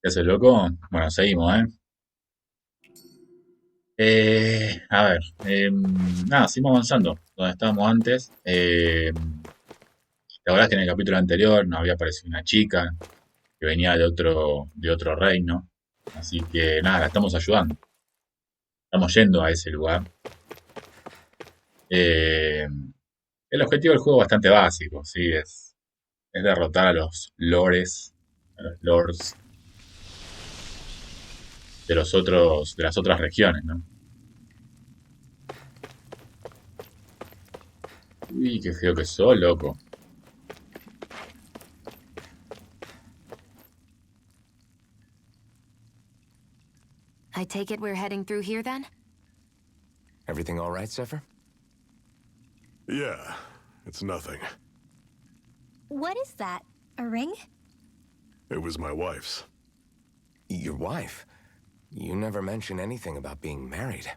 ¿Qué haces, loco? Bueno, seguimos, ¿eh? A ver, nada, seguimos avanzando. Donde estábamos antes. La verdad es que en el capítulo anterior nos había aparecido una chica que venía de otro reino. Así que nada, la estamos ayudando. Estamos yendo a ese lugar. Eh, el objetivo del juego es bastante básico, ¿sí? Es derrotar a los lores, a los lords de las otras regiones, ¿no? Uy, qué feo que sos, loco. I take it we're heading through here then? Everything all right, Zephyr? Yeah, it's nothing. What is that? A ring? It was my wife's. Your wife? You never mention anything about being married.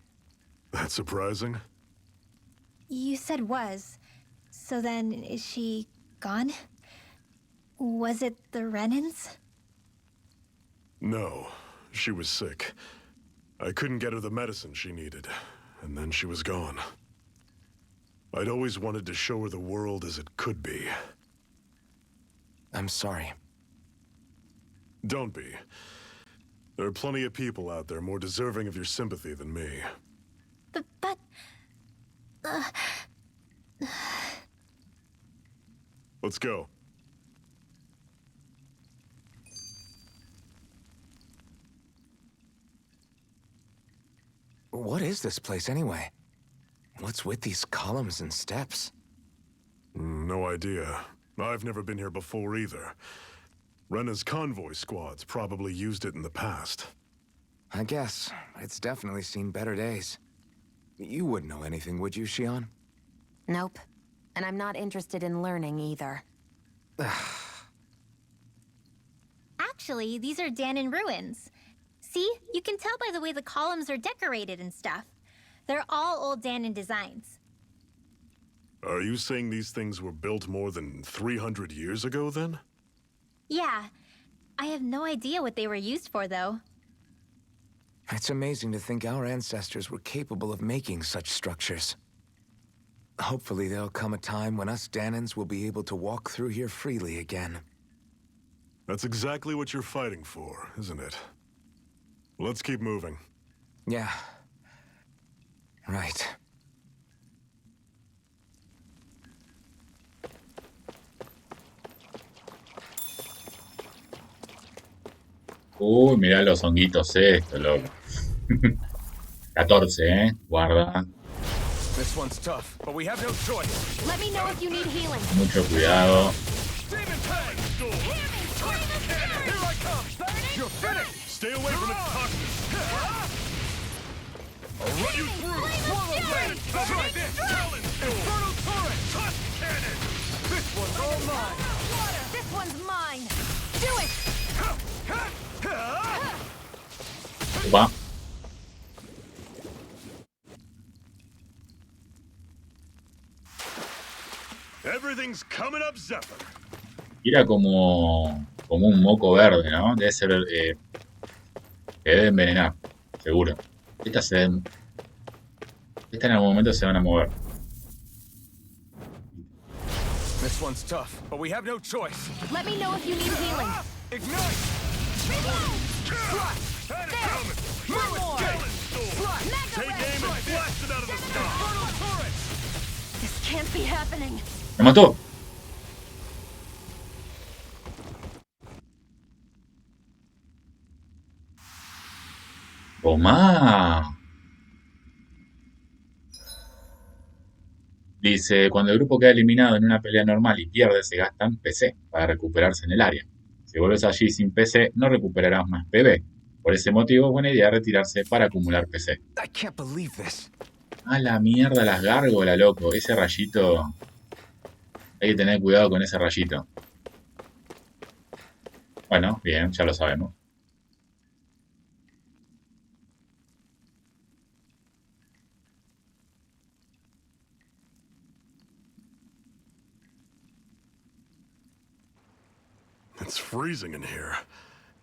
That's surprising? You said was. So then, is she gone? Was it the Renans? No, she was sick. I couldn't get her the medicine she needed, and then she was gone. I'd always wanted to show her the world as it could be. I'm sorry. Don't be. There are plenty of people out there more deserving of your sympathy than me. But... Let's go. What is this place anyway? What's with these columns and steps? No idea. I've never been here before either. Rena's convoy squads probably used it in the past. I guess. It's definitely seen better days. You wouldn't know anything, would you, Shion? Nope. And I'm not interested in learning either. Actually, these are Danon ruins. See? You can tell by the way the columns are decorated and stuff. They're all old Danon designs. Are you saying these things were built more than 300 years ago, then? Yeah. I have no idea what they were used for, though. It's amazing to think our ancestors were capable of making such structures. Hopefully there'll come a time when us Danons will be able to walk through here freely again. That's exactly what you're fighting for, isn't it? Let's keep moving. Yeah. Right. Uy, mirá los honguitos esto, loco. 14, ¿eh? Guarda. This one's tough, but we have no choice. Let me know if you need healing. Mucho cuidado. You're finished! Stay away from its toxins! I'll run you through! Try this! Inferno turret! Toss cannon! This one's all mine! This one's mine. Do it! Opa. Everything's coming up, Zephyr! Era como un moco verde, ¿no? Debe ser que debe envenenar, seguro. Estas en algún momento se van a mover. This one's tough, but we have no choice. Let me know if you need healing. Ignite! One more. Take aim and blast it out of the sky! This can't be happening. ¡Me mató! ¡Toma! Dice, cuando el grupo queda eliminado en una pelea normal y pierde, se gastan PC para recuperarse en el área. Si vuelves allí sin PC, no recuperarás más PB. Por ese motivo, es buena idea retirarse para acumular PC. I can't believe this. A la mierda las gárgolas, loco. Ese rayito... Hay que tener cuidado con ese rayito. Bueno, bien, ya lo sabemos. It's freezing in here.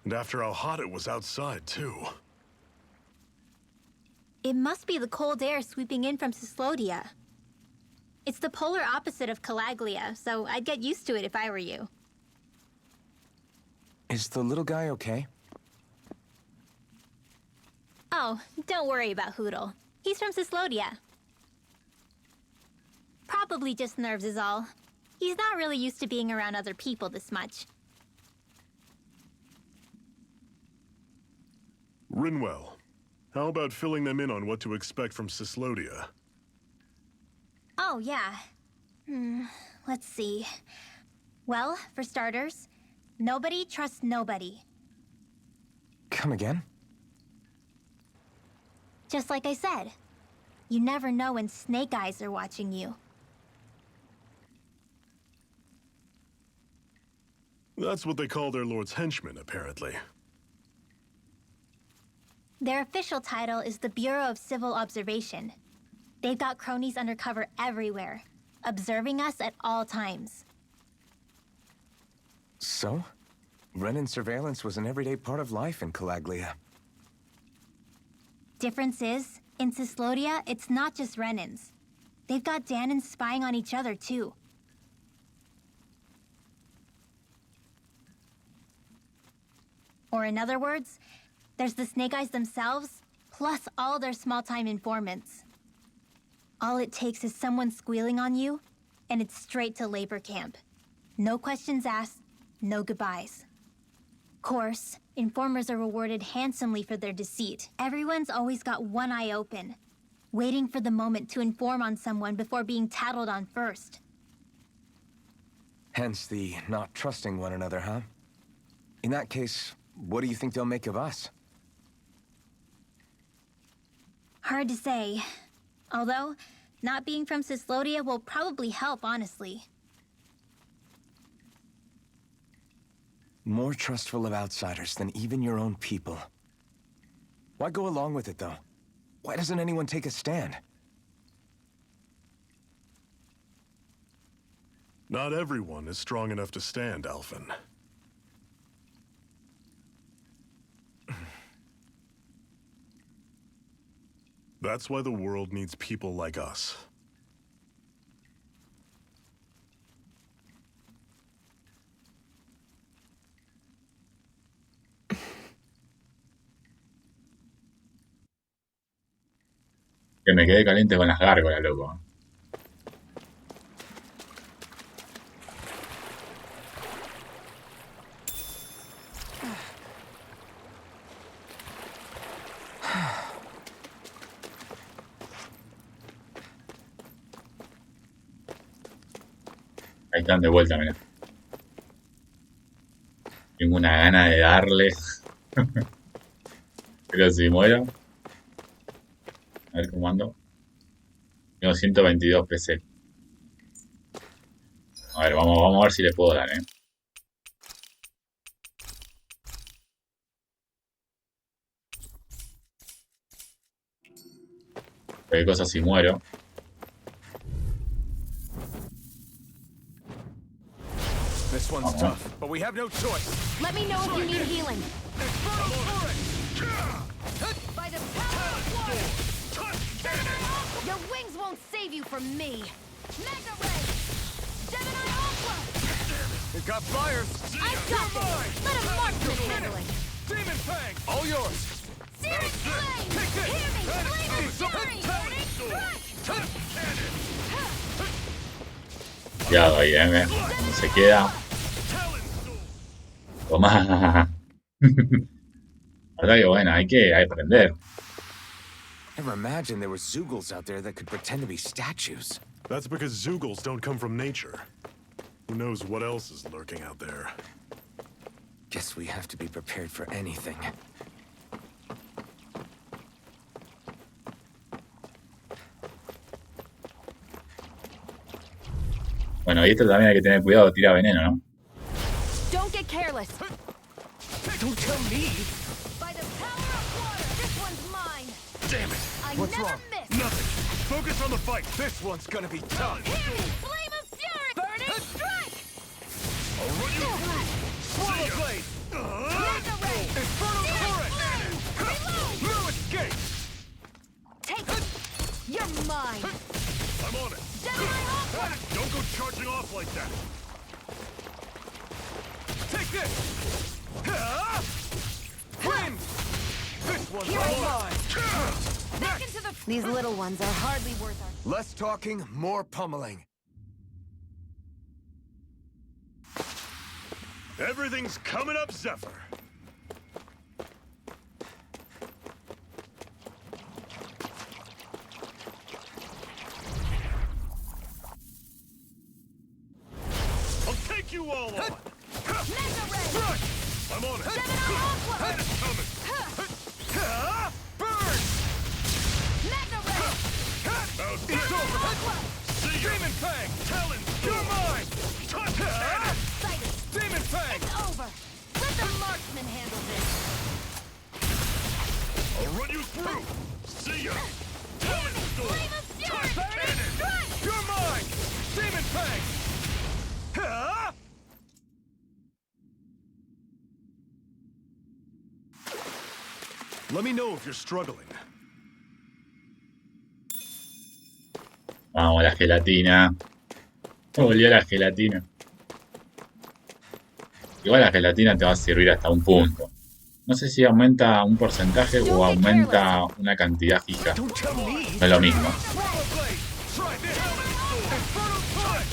And after how hot it was outside, too. It must be the cold air sweeping in from Cyslodia. It's the polar opposite of Calaglia, so I'd get used to it if I were you. Is the little guy okay? Oh, don't worry about Hoodle. He's from Cyslodia. Probably just nerves is all. He's not really used to being around other people this much. Rinwell, how about filling them in on what to expect from Cyslodia? Oh, yeah. Let's see. Well, for starters, nobody trusts nobody. Come again? Just like I said, you never know when snake eyes are watching you. That's what they call their lord's henchmen, apparently. Their official title is the Bureau of Civil Observation. They've got cronies undercover everywhere, observing us at all times. So? Renin surveillance was an everyday part of life in Calaglia. Difference is, in Cyslodia, it's not just Renins. They've got Danins spying on each other, too. Or in other words, there's the Snake Eyes themselves, plus all their small-time informants. All it takes is someone squealing on you, and it's straight to labor camp. No questions asked, no goodbyes. Course, informers are rewarded handsomely for their deceit. Everyone's always got one eye open, waiting for the moment to inform on someone before being tattled on first. Hence the not trusting one another, huh? In that case, what do you think they'll make of us? Hard to say. Although, not being from Cyslodia will probably help, honestly. More trustful of outsiders than even your own people. Why go along with it, though? Why doesn't anyone take a stand? Not everyone is strong enough to stand, Alphen. That's why the world needs people like us. Que me quedé caliente con las gárgolas, loco. Ahí están de vuelta, mirá. Tengo una gana de darle. Pero si muero. A ver cómo ando. Tengo 122 PC. A ver, vamos a ver si le puedo dar, Cualquier cosa si muero. This one's tough, but we have no choice. Let me know if you need healing. By the power of water! Your wings won't save you from me. Mega Ray! Gemini Aqua! We've got flyers. I've got this! Let a marksman handle it! Demon Fang, all yours. Searing Flame! Hear me! Flame of Fury! Burning Strike! Cuidado ahí, No se queda. Toma. La verdad que bueno, hay que aprender. Never imagined there were Zoogles out there that could pretend to be statues. That's because Zoogles don't come from nature. Who knows what else is lurking out there? Guess we have to be prepared for anything. Bueno, y esto también hay que tener cuidado, tira veneno, ¿no? Don't get careless! Don't tell me! By the power of water! This one's mine! Damn it! I What's never wrong? miss! Nothing! Focus on the fight! This one's gonna be tough! Hear me! Flame of Fury! Burning Strike! I'll run you through! Swallow blade! Mega Ray! mine. I'm on it. Gemini Aqua. Don't go charging off like that. Take this! Wind! This one's Here I all go. mine! Back into the... These little ones are hardly worth our... Less talking, more pummeling. Everything's coming up, Zephyr. I'll take you all on. Mega Ray. Right. I'm on it. Gemini Aqua. It's coming. Burn! Mega Ray. Out It's there. over! Aqua. See ya. Demon Fang! Talon You're Storm. mine! Touch cannon. Excited. Demon Fang! It's over. Let the marksman handle this. I'll run you through. See ya. Talon Storm. Flame of Fury. Touch Burning cannon. strike. You're mine! Demon Fang! Let me know if you're struggling. Vamos, la gelatina. Volvió la gelatina. Igual la gelatina te va a servir hasta un punto. No sé si aumenta un porcentaje o aumenta una cantidad fija. Don't tell me! No es lo mismo. Swallow Blade! Try this! Infernal Touch!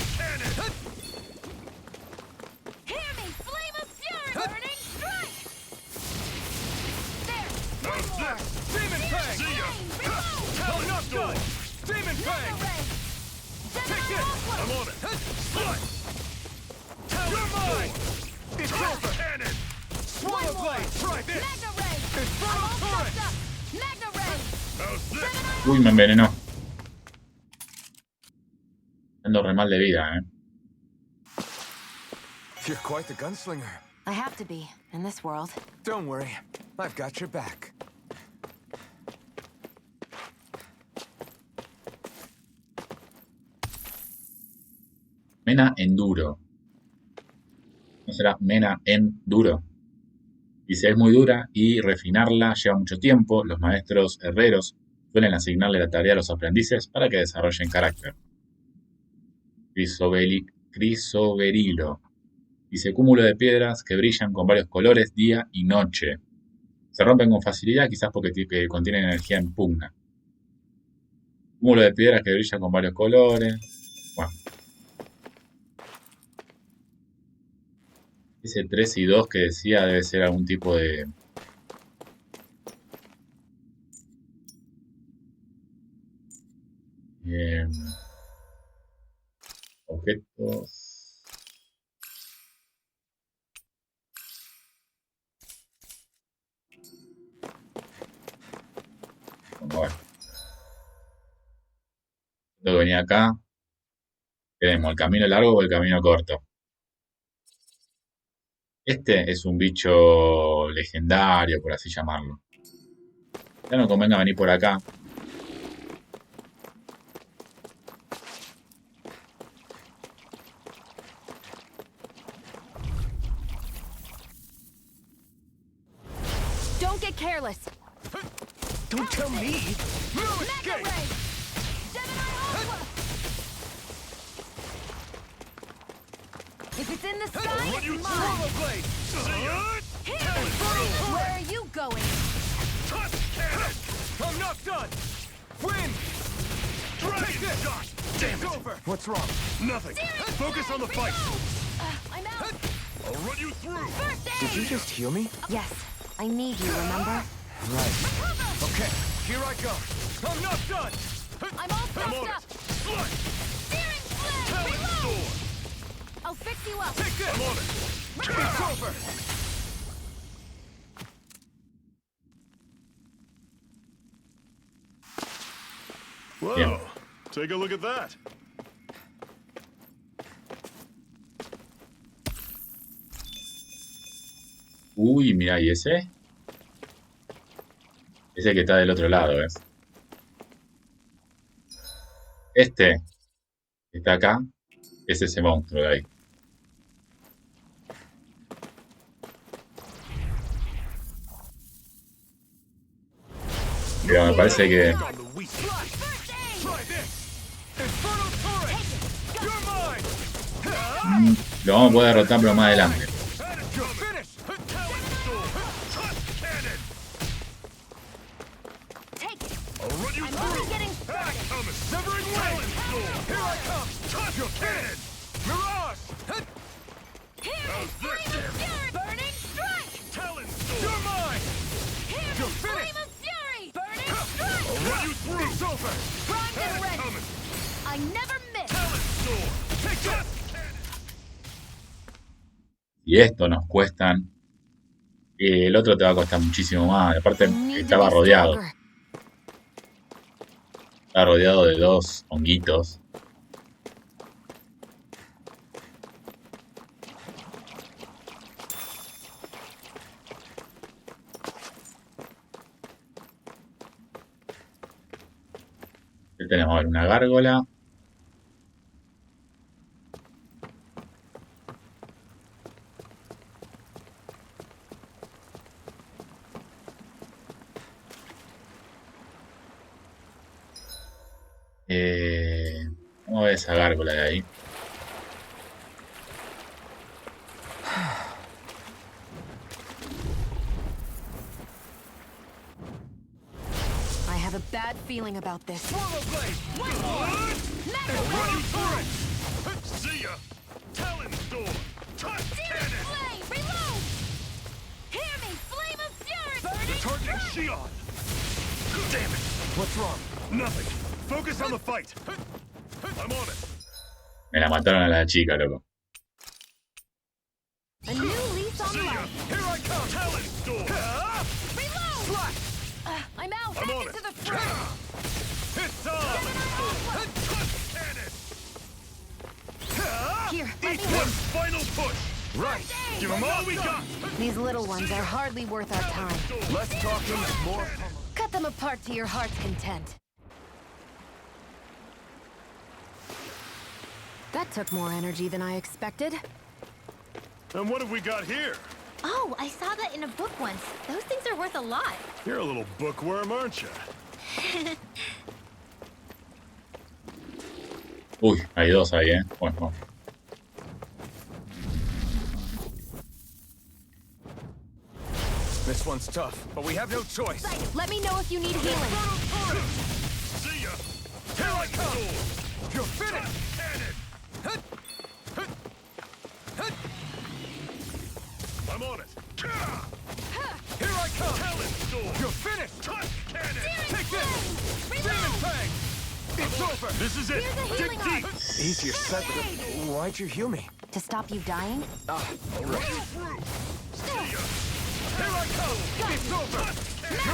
Hear me. Flame of Fury. Burning strike. There. One How's more. this? Demon Fang! See ya. I'm not done! Demon Fang! Mega Ray. Take Gemini this! Aqua. I'm on it. Slut! You're mine! It's over! Cannon. Swallow Blade! Try this! Mega Ray. Infernal I'm all Torrent! fucked up. Mega Ray. How's this? Uy, me envenenó. Ando re mal de vida, You're quite the gunslinger. I have to be in this world. Don't worry, I've got your back. Mena enduro. ¿No será mena enduro? Dice, es muy dura y refinarla lleva mucho tiempo. Los maestros herreros suelen asignarle la tarea a los aprendices para que desarrollen carácter. Crisoberilo. Dice, cúmulo de piedras que brillan con varios colores día y noche. Se rompen con facilidad, quizás porque contienen energía en pugna. Cúmulo de piedras que brillan con varios colores. Bueno. Ese 3 y 2 que decía debe ser algún tipo de... objetos... Bueno. Tengo que venir acá. Tenemos el camino largo o el camino corto. Este es un bicho legendario, por así llamarlo. Ya no convenga venir por acá. Don't get careless. Don't tell me! No Mega escape! Ray. Gemini Aqua. If it's in the sky, Run it's you mine. Swallow Blade! See ya. Where are you going? Touch cannon. I'm not done! Win! Dragon this. shot. Damn It's it. over! What's wrong? Nothing. Focus on the fight. I'm out. I'll run you through. First aid. Did you just heal me? Yes, I need you, remember? Right. Okay, here I go. I'm not done! I'm all I'm fucked on up. it. Slut. Steering flame. Talon Reload. Storm. I'll fix you up. Take this! I'm on it. It's over! Whoa. Yeah. Take a look at that. Uy, mira, ¿y ese? Ese que está del otro lado, ¿ves? Este que está acá es ese monstruo de ahí. Pero me parece que... On the weak. First aid. Lo vamos a poder derrotar, pero más adelante. Take it. I'm only getting started. Severing Blade! Here I come! Touch your cannon! Mirage! Here, flame of fury! Burning strike! Talon! You're mine! Here, You're flame finished! of fury! Burning strike! I'll run you through! It's over! Primed and ready. Coming! I never miss. Talon sword! Take that! Y esto nos cuestan. Y el otro te va a costar muchísimo más. Aparte, estaba rodeado. Estaba rodeado de 2 honguitos. Aquí tenemos a ver una gárgola. Vamos a ver esa gárgola de ahí. I have a bad feeling about this. Blade! One more. I'll run you through it! See ya! Talon sword! Touch cannon! Flame, reload. Hear me, flame of fury. Burning Targeting strike. Shion! Damn it! What's wrong? Nothing. Focus on the fight. I'm on it. Me la mataron a la chica, loco. A new lease on See ya! life. Here I come! Talon sword! Reload. Slash! I'm out. I'm Back on into it. the fray. It's on! Touch cannon! Here, let Each me help. one final push! Right! Give them all we got! These little ones are hardly worth our time. Less talking, more... Cut them apart to your heart's content. That took more energy than I expected. And what have we got here? Oh, I saw that in a book once. Those things are worth a lot. You're a little bookworm, aren't you? Uy, hay 2 ahí, Bueno. This one's tough, but we have no choice. Let me know if you need healing. See ya! Here I come! You're finished! Cannon! I'm on it! Here I come! Talon sword! You're finished! Touch cannon! Take this! Demon Fang! It's over! This is it! Here's a Dig healing deep! arm. Easier said than... Why'd you heal me? To stop you dying? I'll run you through! See ya! Here I come! It's over! This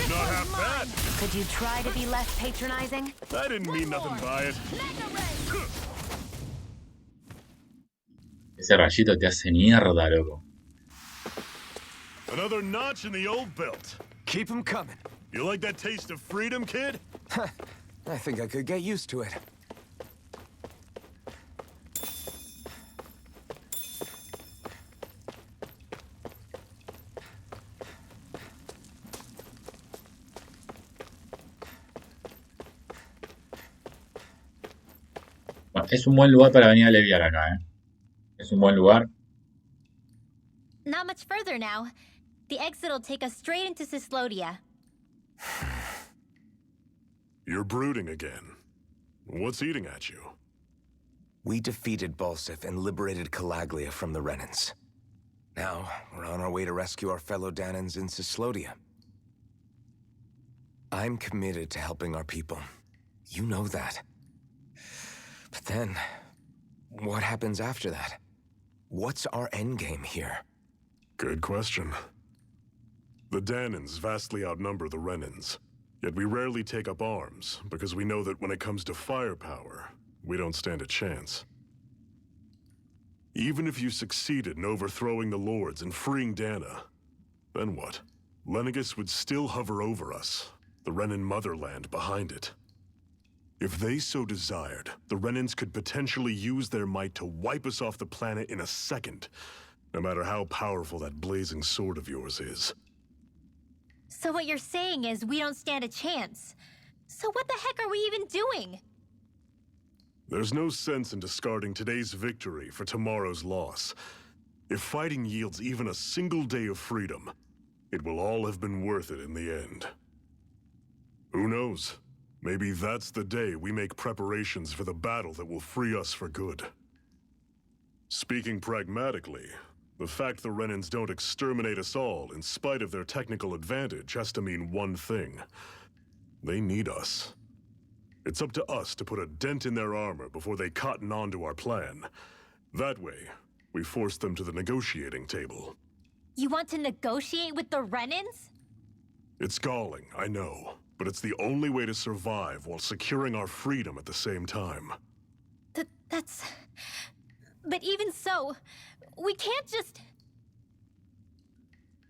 Not one's half mine. bad! Could you try to be less patronizing? I didn't mean nothing by it. Ese rayito te hace mierda, loco. Another notch in the old belt. Keep them coming. You like that taste of freedom, kid? I think I could get used to it. Bueno, es un buen lugar para venir a aliviar acá, Es un buen lugar. Not much further now. The exit will take us straight into Cislodia. You're brooding again. What's eating at you? We defeated Balsif and liberated Calaglia from the Renans. Now, we're on our way to rescue our fellow Danans in Cislodia. I'm committed to helping our people. You know that. But then, what happens after that? What's our endgame here? Good question. The Danans vastly outnumber the Renans. Yet we rarely take up arms, because we know that when it comes to firepower, we don't stand a chance. Even if you succeeded in overthrowing the Lords and freeing Dana, then what? Lenegis would still hover over us, the Renan motherland behind it. If they so desired, the Renans could potentially use their might to wipe us off the planet in a second, no matter how powerful that blazing sword of yours is. So what you're saying is we don't stand a chance. So what the heck are we even doing? There's no sense in discarding today's victory for tomorrow's loss. If fighting yields even a single day of freedom, it will all have been worth it in the end. Who knows? Maybe that's the day we make preparations for the battle that will free us for good. Speaking pragmatically, the fact the Renans don't exterminate us all in spite of their technical advantage has to mean one thing. They need us. It's up to us to put a dent in their armor before they cotton on to our plan. That way, we force them to the negotiating table. You want to negotiate with the Renans? It's galling, I know, but it's the only way to survive while securing our freedom at the same time. That's... But even so, we can't just...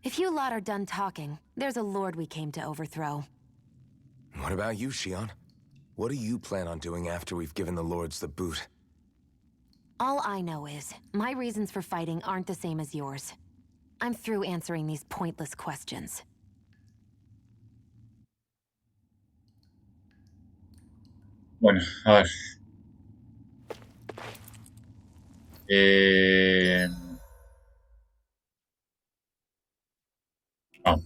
If you lot are done talking, there's a lord we came to overthrow. What about you, Shion? What do you plan on doing after we've given the lords the boot? All I know is, my reasons for fighting aren't the same as yours. I'm through answering these pointless questions. Bueno, a ver. Vamos.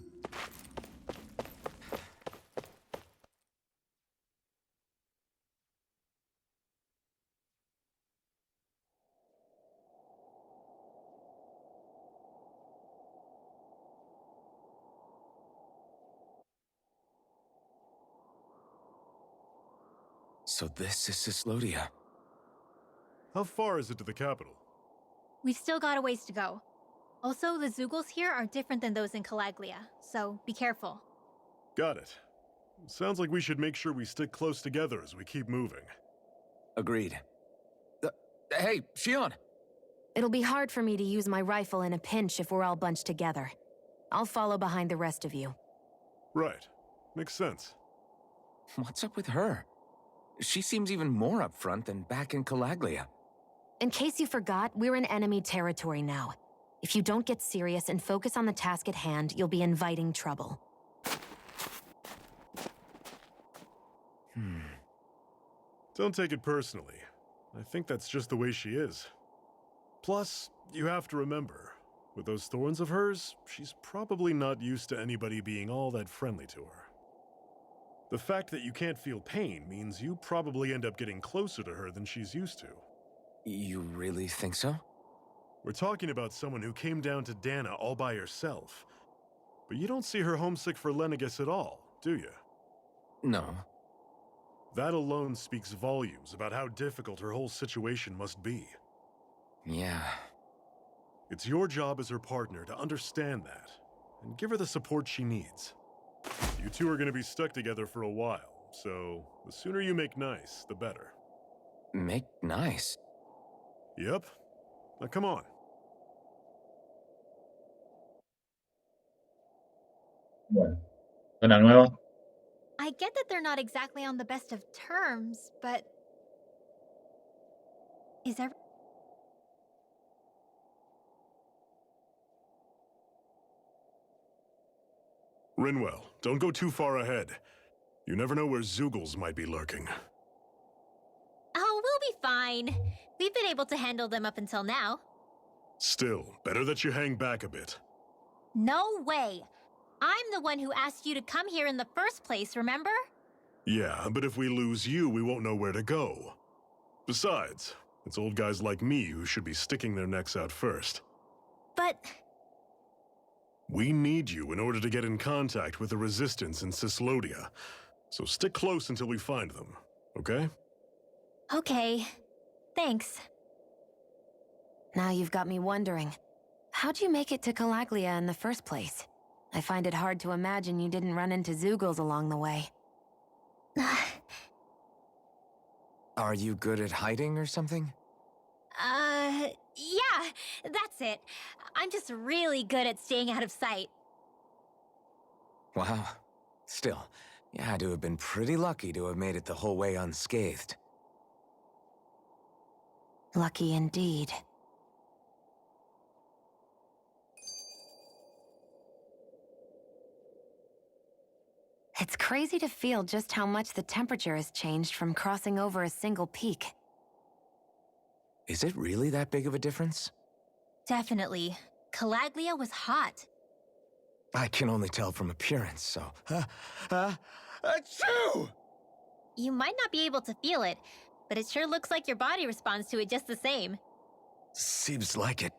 So this is Cislodia. How far is it to the capital? We've still got a ways to go. Also, the Zeugles here are different than those in Calaglia, so be careful. Got it. Sounds like we should make sure we stick close together as we keep moving. Agreed. Hey, Shion! It'll be hard for me to use my rifle in a pinch if we're all bunched together. I'll follow behind the rest of you. Right. Makes sense. What's up with her? She seems even more upfront than back in Calaglia. In case you forgot, we're in enemy territory now. If you don't get serious and focus on the task at hand, you'll be inviting trouble. Don't take it personally. I think that's just the way she is. Plus, you have to remember, with those thorns of hers, she's probably not used to anybody being all that friendly to her. The fact that you can't feel pain means you probably end up getting closer to her than she's used to. You really think so? We're talking about someone who came down to Dana all by herself. But you don't see her homesick for Lenegis at all, do you? No. That alone speaks volumes about how difficult her whole situation must be. Yeah. It's your job as her partner to understand that, and give her the support she needs. You two are going to be stuck together for a while, so the sooner you make nice, the better. Make nice? Yep. Now come on. Bueno. Zona nueva. I get that they're not exactly on the best of terms, but... Is every... Rinwell, don't go too far ahead. You never know where Zeugles might be lurking. Oh, we'll be fine. We've been able to handle them up until now. Still, better that you hang back a bit. No way. I'm the one who asked you to come here in the first place, remember? Yeah, but if we lose you, we won't know where to go. Besides, it's old guys like me who should be sticking their necks out first. But... We need you in order to get in contact with the Resistance in Cislodia. So stick close until we find them, okay? Okay. Thanks. Now you've got me wondering. How'd you make it to Calaglia in the first place? I find it hard to imagine you didn't run into Zeugles along the way. Are you good at hiding or something? Yeah, that's it. I'm just really good at staying out of sight. Wow. Still, you had to have been pretty lucky to have made it the whole way unscathed. Lucky indeed. It's crazy to feel just how much the temperature has changed from crossing over a single peak. Is it really that big of a difference? Definitely. Calaglia was hot. I can only tell from appearance, so... Achoo! You might not be able to feel it, but it sure looks like your body responds to it just the same. Seems like it.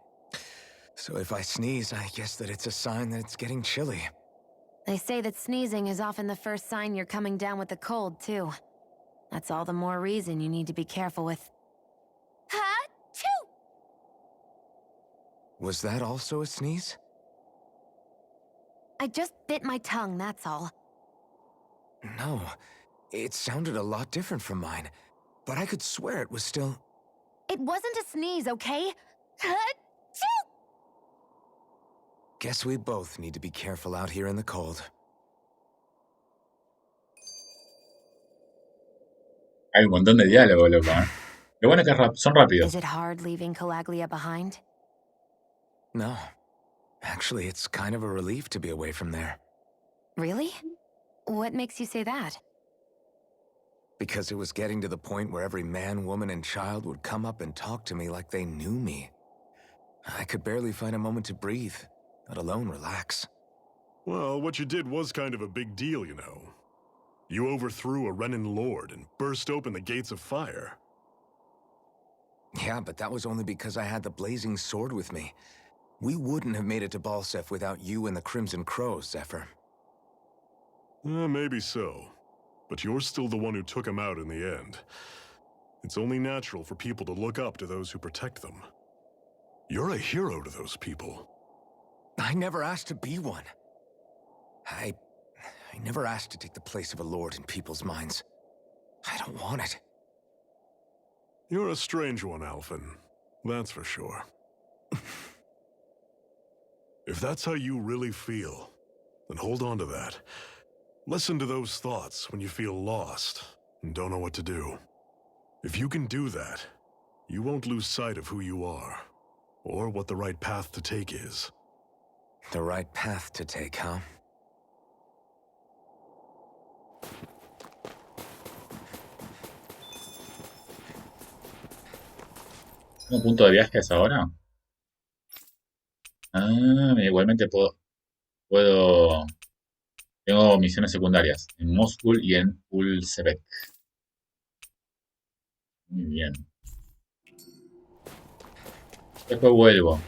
So if I sneeze, I guess that it's a sign that it's getting chilly. They say that sneezing is often the first sign you're coming down with the cold, too. That's all the more reason you need to be careful with... Ha-choo! Was that also a sneeze? I just bit my tongue, that's all. No, it sounded a lot different from mine, but I could swear it was still... It wasn't a sneeze, okay? Ha-choo! Guess we both need to be careful out here in the cold. Hay un montón de diálogo, loco, ¿eh? Lo bueno es que son rápidos. Is it hard leaving Calaglia behind? No. Actually, it's kind of a relief to be away from there. Really? What makes you say that? Because it was getting to the point where every man, woman, and child would come up and talk to me like they knew me. I could barely find a moment to breathe, let alone relax. Well, what you did was kind of a big deal, you know. You overthrew a Renin lord and burst open the gates of fire. Yeah, but that was only because I had the blazing sword with me. We wouldn't have made it to Balsef without you and the Crimson Crows, Zephyr. Maybe so. But you're still the one who took him out in the end. It's only natural for people to look up to those who protect them. You're a hero to those people. I never asked to be one. I never asked to take the place of a lord in people's minds. I don't want it. You're a strange one, Alphen. That's for sure. If that's how you really feel, then hold on to that. Listen to those thoughts when you feel lost and don't know what to do. If you can do that, you won't lose sight of who you are, or what the right path to take is. The right path to take, huh? ¿Un punto de viajes ahora? Mira, igualmente puedo... Tengo misiones secundarias en Mosul y en Ulsebek. Muy bien. Después vuelvo.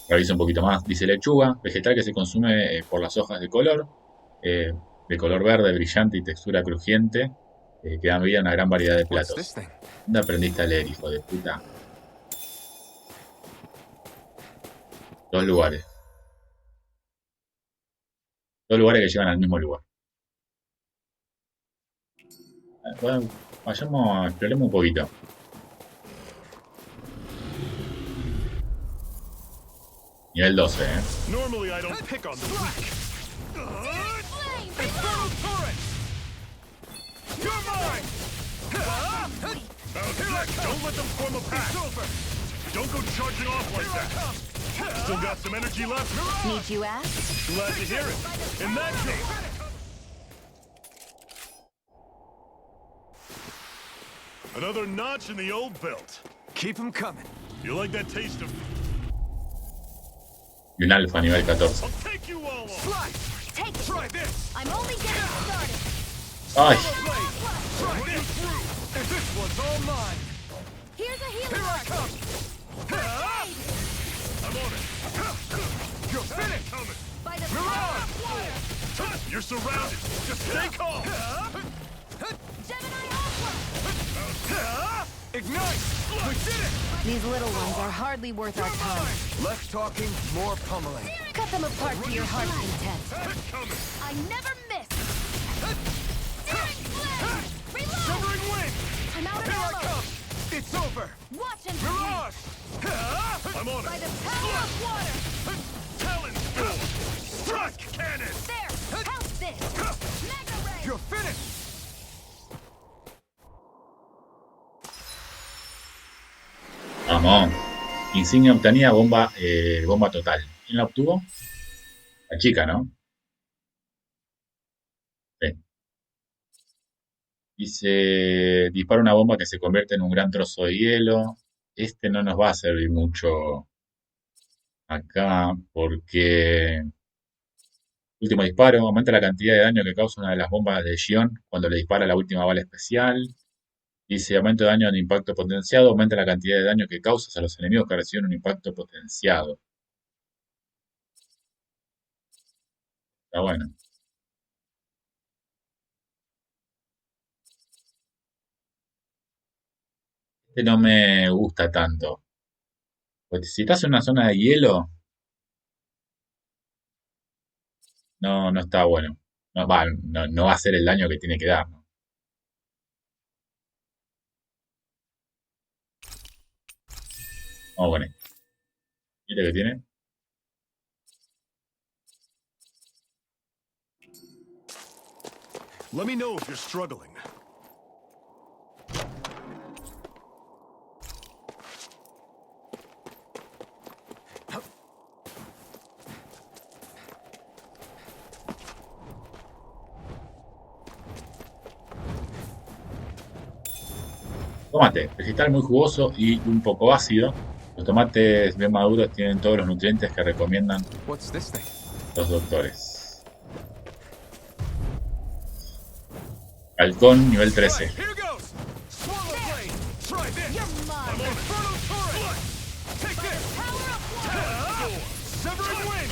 Reviso un poquito más. Dice lechuga, vegetal que se consume por las hojas de color verde, brillante y textura crujiente, que dan vida a una gran variedad de platos. ¿Dónde aprendiste a leer, hijo de puta? Dos lugares que llevan al mismo lugar. Bueno, exploremos un poquito. Nivel 12, Normally I don't pick on the weak. Infernal turret! You're mine! Don't let them form a pack. Don't go charging off like that. Still got some energy left? Need you ask? Glad to hear it. In that case... Another notch in the old belt. Keep them coming. You like that taste of... Y un alfa nivel 14. I'll take you all on. Slice! Take it! Try this! I'm only getting started! ¡Ay! Try this! And this one's all mine! Here's a healer! Here I come! I'm on it. You're finished! Coming. By the Mirage! power of water! You're surrounded. Just stay calm. Gemini Aqua! Ignite! We did it! These little ones are hardly worth our time. Less talking, more pummeling. Cut them apart to your heart's content. I never miss! Searing flame! Reload! Severing wing! I'm out of Here I ammo! come! It's over! Watch and Mirage! I'm on By it. the power of water! Talon storm. Thrust cannon. There! House this! Mega ray! You're finished! Vamos. Insignia obtenida, bomba total. ¿Quién la obtuvo? La chica, ¿no? Sí. Dice, dispara una bomba que se convierte en un gran trozo de hielo. Este no nos va a servir mucho acá porque último disparo aumenta la cantidad de daño que causa una de las bombas de Gion cuando le dispara la última bala especial. Dice aumento de daño de impacto potenciado, aumenta la cantidad de daño que causas a los enemigos que reciben un impacto potenciado. Está bueno. Este no me gusta tanto. Porque si estás en una zona de hielo, no está bueno. No va a hacer el daño que tiene que dar, ¿no? Vamos con esto. ¿Viste que tiene? Let me know if you're struggling. Tomate, vegetal muy jugoso y un poco ácido. Los tomates bien maduros tienen todos los nutrientes que recomiendan What's this thing? los doctores. Halcón nivel 13. Here goes! Swallow blade! Try this! You're mine. Inferno turret! Take this! Power of water. Severing wind!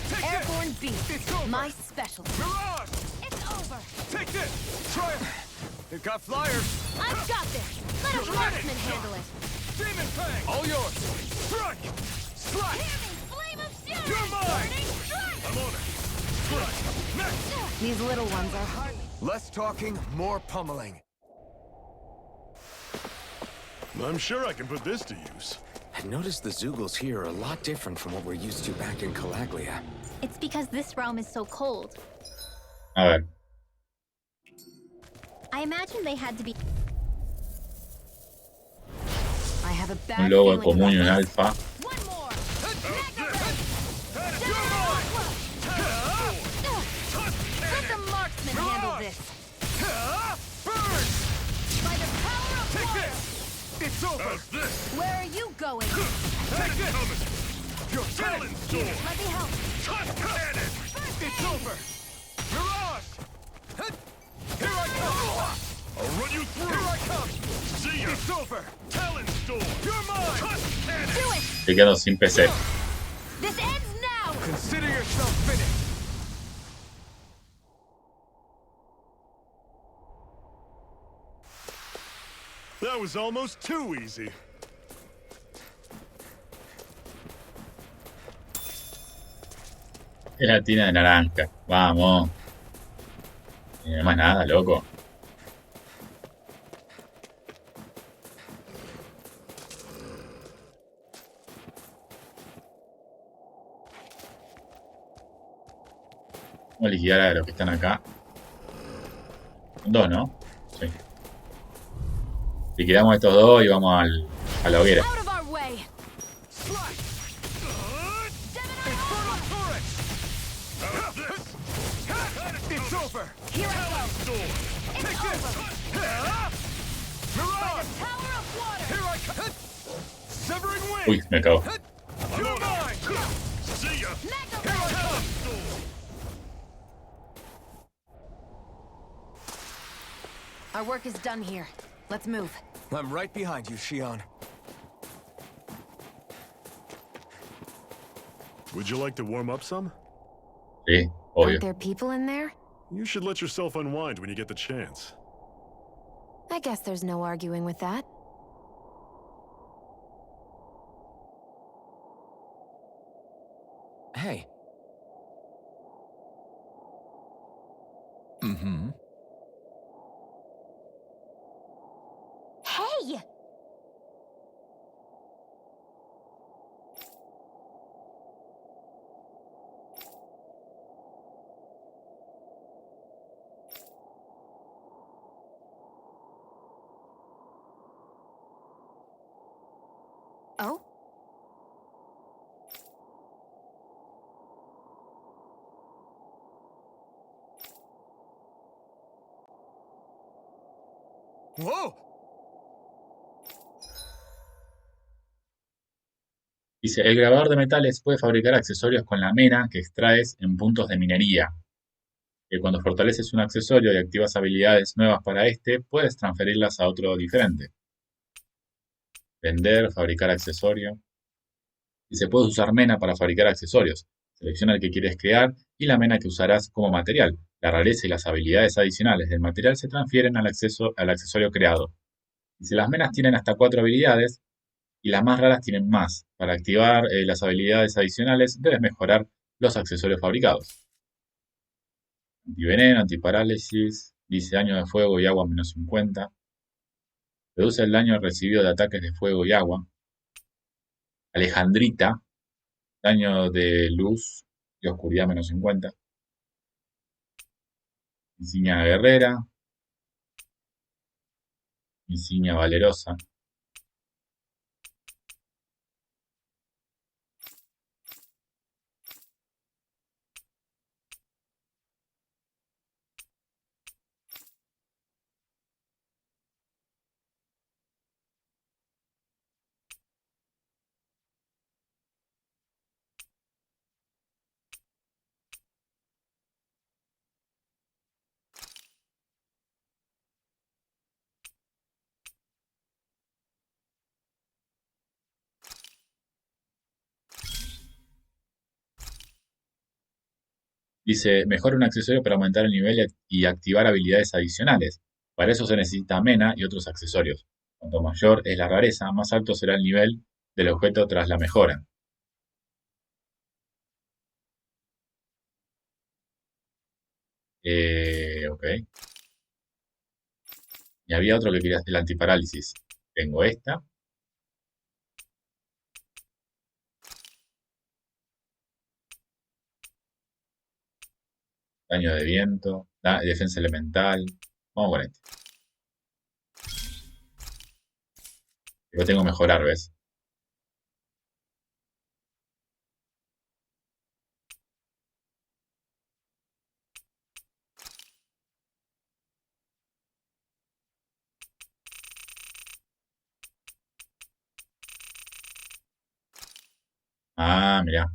Take this! Airborne beast. It's over! My specialty. Mirage! It's over. Take this! Try it! It got flyers! I've got this. Let a marksman handle it. Demon Fang! All yours! Strike! Slash! Damning flame of fury. You're mine! Burning strike. I'm on it! Strike! Next! These little ones are hard. Less talking, more pummeling. I'm sure I can put this to use. I noticed the Zoogles here are a lot different from what we're used to back in Calaglia. It's because this realm is so cold. A ver, I imagine they had to be. I have a un bad logo de feeling comunio en about this. alfa. One more. Let the marksman handle this. Burn! By the power of Take water. this! It's over! This! Where are you going? Take this! Your talent sword! Let me help. Cannon! It's over! Mirage! Here I come! I'll run you through! Here I come! See ya! It's over! Talon Storm! You're mine! Cannon! Do it. Estoy quedando sin PC. This ends now. Consider yourself finished! That was almost too easy. Gelatina de naranja. Vamos. Y además nada, loco. Vamos a liquidar a los que están acá. Son dos, ¿no? Sí. Liquidamos a estos dos y vamos a la hoguera. Out of our way. Slash! Gemini Infernal armor. turret! It's over! Here I go. Storm! It's Take this! over. By Mirage! the power of water. Here I come! Severing wind! Uy, me cago. You're mine! See ya! Mega Here I ray. come! Storm! Our work is done here. Let's move. I'm right behind you, Shion. Would you like to warm up some? Sí, obvio. Aren't there people in there? You should let yourself unwind when you get the chance. I guess there's no arguing with that. Hey. Mm-hmm. Hey! Oh? Whoa! Dice, el grabador de metales puede fabricar accesorios con la mena que extraes en puntos de minería. Que cuando fortaleces un accesorio y activas habilidades nuevas para este, puedes transferirlas a otro diferente. Vender, fabricar accesorio. Y se puede usar mena para fabricar accesorios. Selecciona el que quieres crear y la mena que usarás como material. La rareza y las habilidades adicionales del material se transfieren al accesorio creado. Y si las menas tienen hasta 4 habilidades y las más raras tienen más, para activar las habilidades adicionales debes mejorar los accesorios fabricados. Antiveneno, antiparálisis, dice daño de fuego y agua menos 50. Reduce el daño recibido de ataques de fuego y agua. Alejandrita, daño de luz y oscuridad menos 50. Insignia guerrera. Insignia valerosa. Dice, mejora un accesorio para aumentar el nivel y activar habilidades adicionales. Para eso se necesita mena y otros accesorios. Cuanto mayor es la rareza, más alto será el nivel del objeto tras la mejora. Ok. Y había otro que quería hacer el antiparálisis. Tengo esta. Daño de viento. Defensa elemental. Vamos con este. Lo tengo que mejorar, ¿ves? Ah, mirá.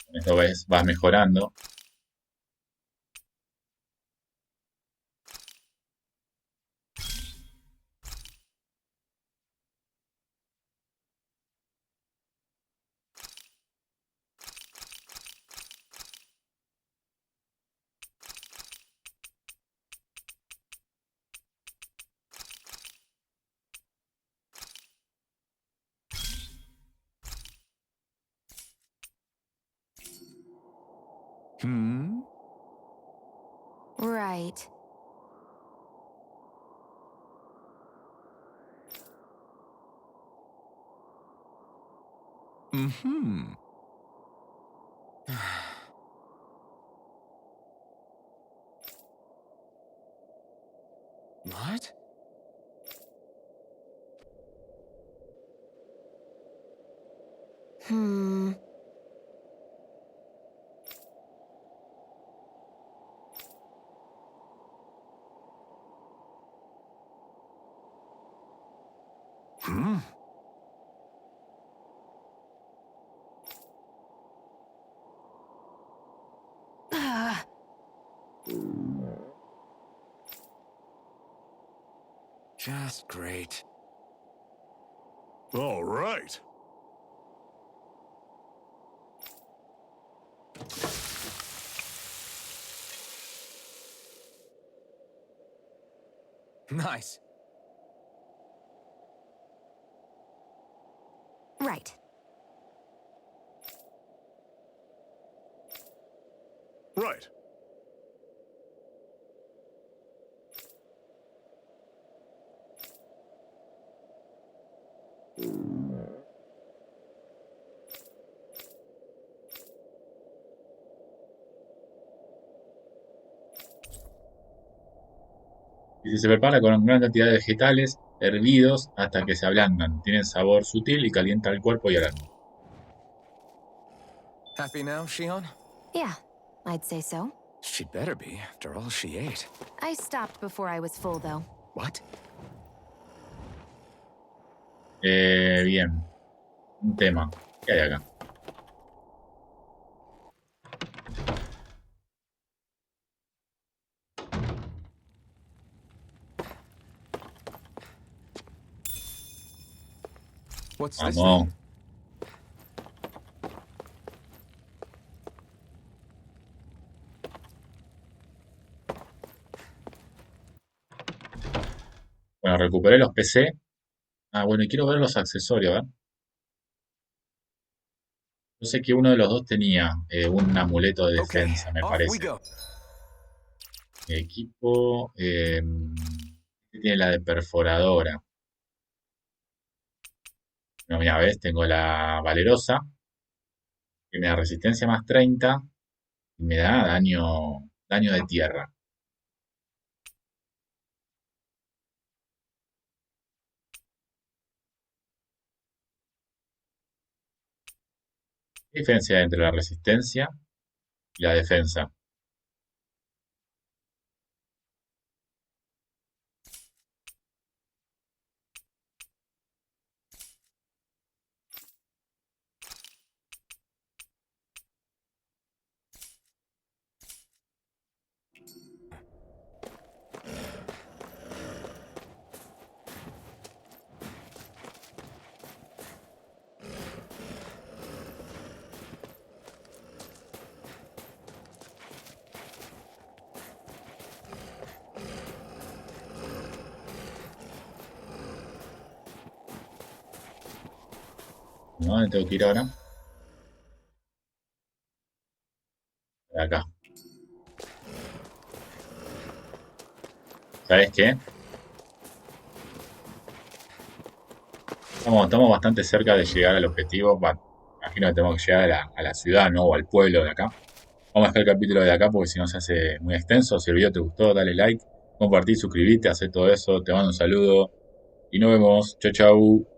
Con esto ves, vas mejorando. Hmm? Right. Mm-hmm. What? Hmm. Hmm? Ah, Just great. All right. Nice. right. Right. Y se prepara con una gran cantidad de vegetales hervidos hasta que se ablandan. Tienen sabor sutil y calienta el cuerpo y el alma. Happy now, Shion? Yeah, I'd say so. She better be, after all she ate. I stopped before I was full, though. What? Bien. Un tema. ¿Qué hay acá? What's this Vamos. thing? Bueno, recuperé los PC. Ah, bueno, y quiero ver los accesorios, ¿ver? Yo sé que uno de los dos tenía un amuleto de Okay, defensa, me off we parece. go. Equipo. Tiene la de perforadora. No, mira, ves, tengo la valerosa, que me da resistencia más 30 y me da daño de tierra. ¿Qué diferencia hay entre la resistencia y la defensa? ¿No? ¿Dónde tengo que ir ahora? Acá. ¿Sabes qué? Estamos bastante cerca de llegar al objetivo. Bueno, imagino que tenemos que llegar a la ciudad, ¿no? O al pueblo de acá. Vamos a dejar el capítulo de acá porque si no se hace muy extenso. Si el video te gustó, dale like, compartí, suscribite, haz todo eso. Te mando un saludo y nos vemos. Chau, chau.